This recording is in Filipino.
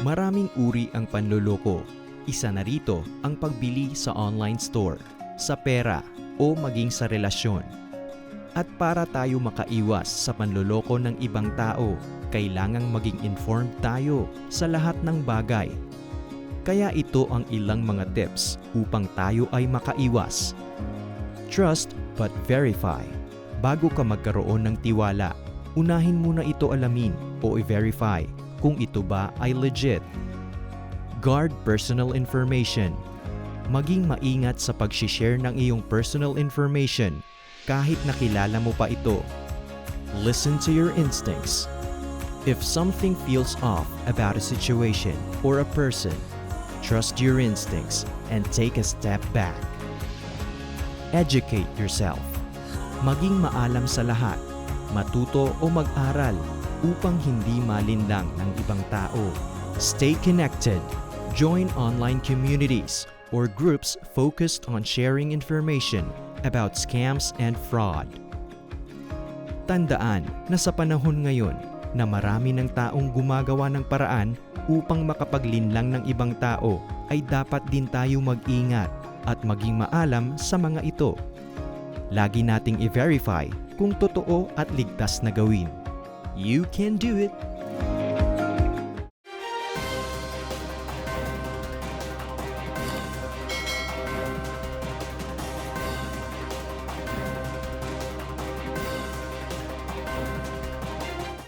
Maraming uri ang panloloko. Isa na rito ang pagbili sa online store, sa pera o maging sa relasyon. At para tayo makaiwas sa panloloko ng ibang tao, kailangang maging informed tayo sa lahat ng bagay. Kaya ito ang ilang mga tips upang tayo ay makaiwas. Trust but verify. Bago ka magkaroon ng tiwala, unahin muna ito alamin o i-verify kung ito ba ay legit. Guard personal information. Maging maingat sa pag-share ng iyong personal information kahit nakilala mo pa ito. Listen to your instincts. If something feels off about a situation or a person, trust your instincts and take a step back. Educate yourself. Maging maalam sa lahat, matuto o mag-aral upang hindi malinlang ng ibang tao. Stay connected. Join online communities or groups focused on sharing information about scams and fraud. Tandaan na sa panahon ngayon na marami ng taong gumagawa ng paraan upang makapaglinlang ng ibang tao, ay dapat din tayo mag-ingat at maging maalam sa mga ito. Lagi nating i-verify kung totoo at ligtas na gawin. You can do it!